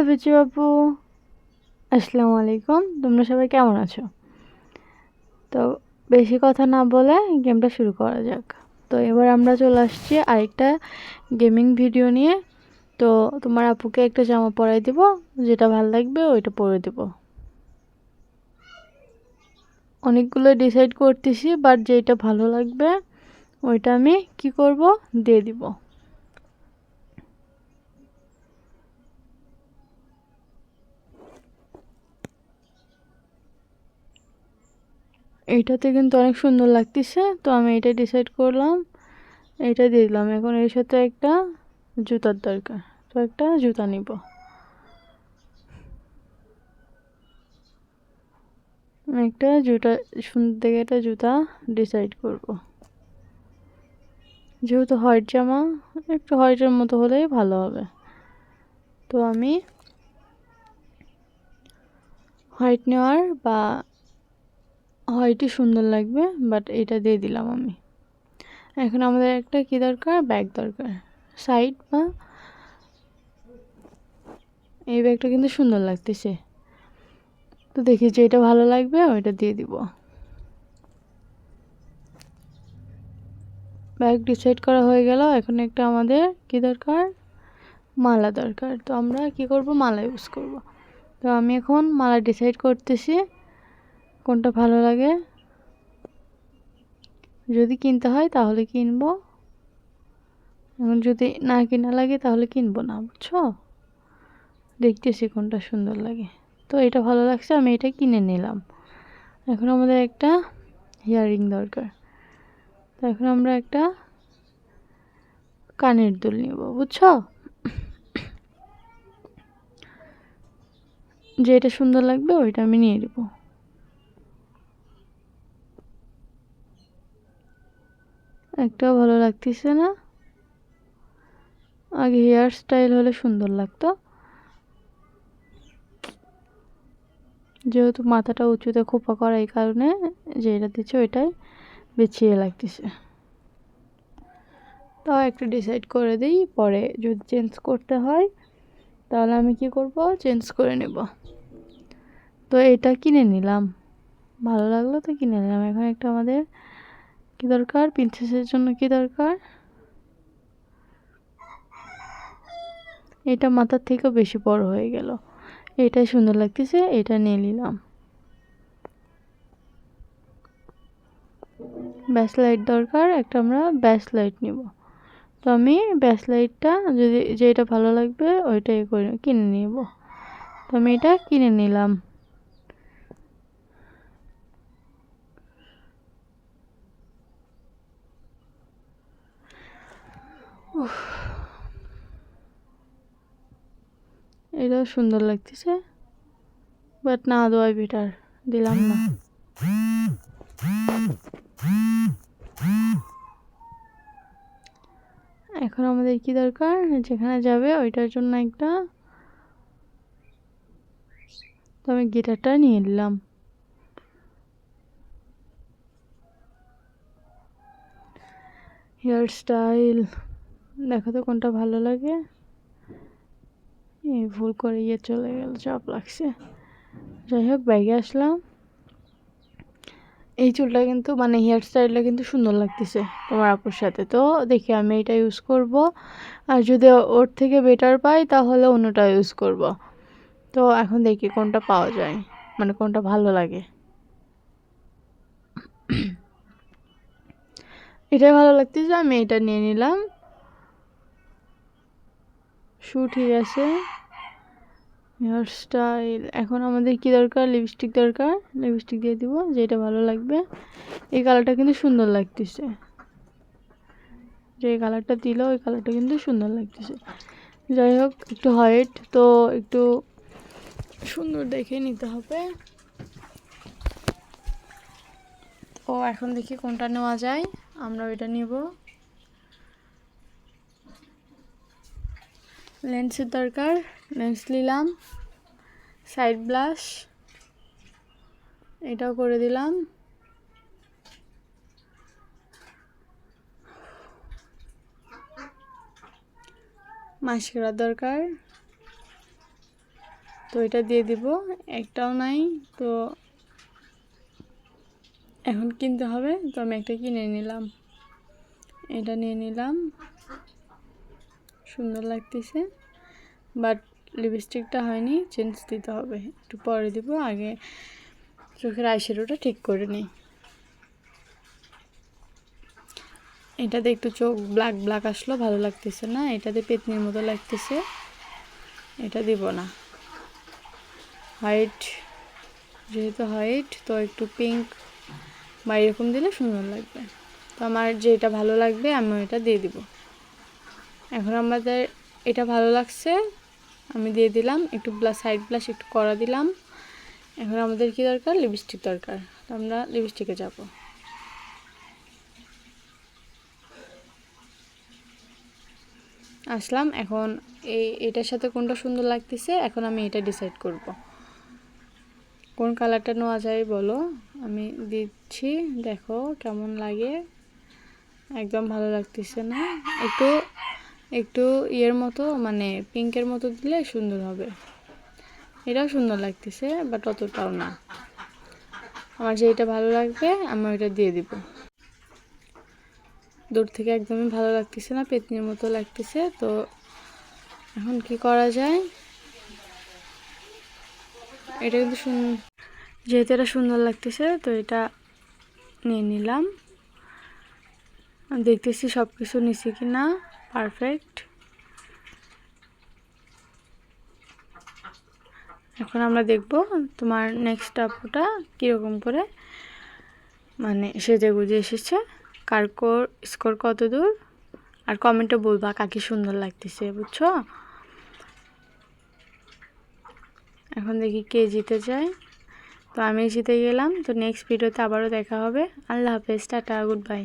বিচু আপু, আসসালামু আলাইকুম। তোমরা সবাই কেমন আছো? তো বেশি কথা না বলে গেমটা শুরু করা যাক। তো এবার আমরা চলে আসছি আরেকটা গেমিং ভিডিও নিয়ে। তো তোমার আপুকে একটা জামা পরাই দিব, যেটা ভালো লাগবে ওইটা পরে দিব। অনেকগুলো ডিসাইড করতেছি, বাট যেটা ভালো লাগবে ওইটা আমি কি করব, দিয়ে দিব। এইটাতে কিন্তু অনেক সুন্দর লাগতেছে, তো আমি এটা ডিসাইড করলাম, এটা দিয়ে দিলাম। এখন এর সাথে একটা জুতার দরকার, তো একটা জুতা নিব। একটা জুতা, সুন্দর দেখে একটা জুতা ডিসাইড করব। যেহেতু হোয়াইট জামা, একটু হোয়াইটের মতো হলেই ভালো হবে। তো আমি হোয়াইট নেওয়ার, বা হোয়াইটই সুন্দর লাগবে, বাট এটা দিয়ে দিলাম আমি। এখন আমাদের একটা কি দরকার, ব্যাগ দরকার, সাইড বা এই ব্যাগটা কিন্তু সুন্দর লাগতেছে। তো দেখি যেটা ভালো লাগবে ওইটা দিয়ে দিব। ব্যাগ ডিসাইড করা হয়ে গেল। এখন একটা আমাদের কি দরকার, মালা দরকার। তো আমরা কি করব, মালা ইউজ করব। তো আমি এখন মালা ডিসাইড করতেছি কোনটা ভালো লাগে। যদি কিনতে হয় তাহলে কিনবো, এখন যদি না কিনা লাগে তাহলে কিনবো না, বুঝছো। দেখতেছি কোনটা সুন্দর লাগে। তো এটা ভালো লাগছে, আমি এটা কিনে নিলাম। এখন আমাদের একটা ইয়াররিং দরকার। তো এখন আমরা একটা কানের দুল নিব, বুঝছো। যেটা সুন্দর লাগবে ওইটা আমি নিয়ে নেব। একটাও ভালো লাগতেছে না। আগে হেয়ার স্টাইল হলে সুন্দর লাগতো, যেহেতু মাথাটা উঁচুতে খোপা করা, এই কারণে যেটা দিচ্ছে ওইটাই বেছিয়ে লাগতেছে। তাও একটা ডিসাইড করে দিই, পরে যদি চেঞ্জ করতে হয় তাহলে আমি কি করব, চেঞ্জ করে নেব। তো এটা কিনে নিলাম, ভালো লাগলো তো কিনে নিলাম। এখন একটা আমাদের কি দরকার, প্রিন্সেসের জন্য কি দরকার, এটা মাথার থেকেও বেশি বড় হয়ে গেল, এটাই সুন্দর লাগতেছে, এটা নিয়ে নিলাম। ব্যাস লাইট দরকার, একটা আমরা ব্যাস লাইট নিব। তো আমি ব্যাস লাইটটা যদি যেটা ভালো লাগবে ওইটাই করে কিনে নিব। তো আমি এটা কিনে নিলাম। এটাও সুন্দর লাগতেছে, বাট না দেওয়াই বেটার, দিলাম না। এখন আমাদের কি দরকার, যেখানে যাবে ওইটার জন্য একটা, তো আমি গিটারটা নিয়ে নিলাম। হেয়ার স্টাইল দেখো তো কোনটা ভালো লাগে। এই ভুল করে চলে গেল, চাপ লাগছে। যাই হোক, ব্যাগে আসলাম। এই চুলটা কিন্তু মানে হেয়ার স্টাইলটা কিন্তু সুন্দর লাগতেছে তোমার আপুর সাথে, তো দেখি আমি এটা ইউজ করব। আর যদি ওর থেকে বেটার পাই তাহলে অন্যটা ইউজ করব। তো এখন দেখি কোনটা পাওয়া যায়, মানে কোনটা ভালো লাগে। এটাই ভালো লাগতেছে, আমি এটা নিয়ে নিলাম। শু ঠিক আছে, হেয়ার স্টাইল। এখন আমাদের কি দরকার, লিপস্টিক দরকার। লিপস্টিক দিয়ে দিব, যেটা ভালো লাগবে। এই কালারটা কিন্তু সুন্দর লাগতেছে, যে কালারটা দিল ওই কালারটা কিন্তু সুন্দর লাগতেছে। যাই হোক, একটু হোয়াইট তো একটু সুন্দর দেখে নিতে হবে। তো এখন দেখি কোনটা নেওয়া যায়, আমরা ওইটা নিব। লেন্সের দরকার, লেন্স নিলাম। সাইড ব্লাশ এটাও করে দিলাম। মাস্কারা দরকার, তো এটা দিয়ে দিব, একটাও নাই। তো এখন কিনতে হবে, তো আমি একটা কিনে নিলাম, এটা নিয়ে নিলাম, সুন্দর লাগতেছে। বাট লিপস্টিকটা হয়নি, চেঞ্জ দিতে হবে, একটু পরে দিব। আগে চোখের আইশ্যাডোটা ঠিক করে নিই। এটাতে একটু চোখ ব্ল্যাক ব্ল্যাক আসলো, ভালো লাগতেছে না। এটাতে পেতনির মতো লাগতেছে, এটা দিব না। হোয়াইট, যেহেতু হোয়াইট, তো একটু পিঙ্ক বা এরকম দিলে সুন্দর লাগবে। তো আমার যেটা ভালো লাগবে আমি এটা দিয়ে দিব। এখন আমাদের এটা ভালো লাগছে, আমি দিয়ে দিলাম। একটু সাইড ব্লাশ একটু করা দিলাম। এখন আমাদের কি দরকার? লিপস্টিক দরকার। তো আমরা লিপস্টিকে যাব। আসলাম। এখন এটার সাথে কোনটা সুন্দর লাগতেছে, এখন আমি এটা ডিসাইড করব কোন কালারটা নেওয়া যায়। বলো, আমি দিচ্ছি, দেখো কেমন লাগে। একদম ভালো লাগতেছে না। একটু একটু ইয়ের মতো, মানে পিঙ্কের মতো দিলে সুন্দর হবে। এটাও সুন্দর লাগতেছে, বাট অতটাও না। আমার যেটা ভালো লাগবে আমি ওইটা দিয়ে দিব। দূর থেকে একদমই ভালো লাগতেছে না, পেতনির মতো লাগতেছে। তো এখন কি করা যায়? এটা কিন্তু যেহেতু এটা সুন্দর লাগতেছে, তো এটা নিয়ে নিলাম। দেখতেছি সব কিছু নিছি কি না, পারফেক্ট। এখন আমরা দেখব তোমার নেক্সট আপুটা কীরকম করে মানে সেজে গুজে এসেছে, কার স্কোর কত দূর। আর কমেন্টে বলবা কাকে সুন্দর লাগতেছে, বুঝছো? এখন দেখি কে জিতে যায়। তো আমি জিতে গেলাম। তো নেক্সট ভিডিওতে আবারও দেখা হবে। আল্লাহ হাফেজ, টাটা, গুড বাই।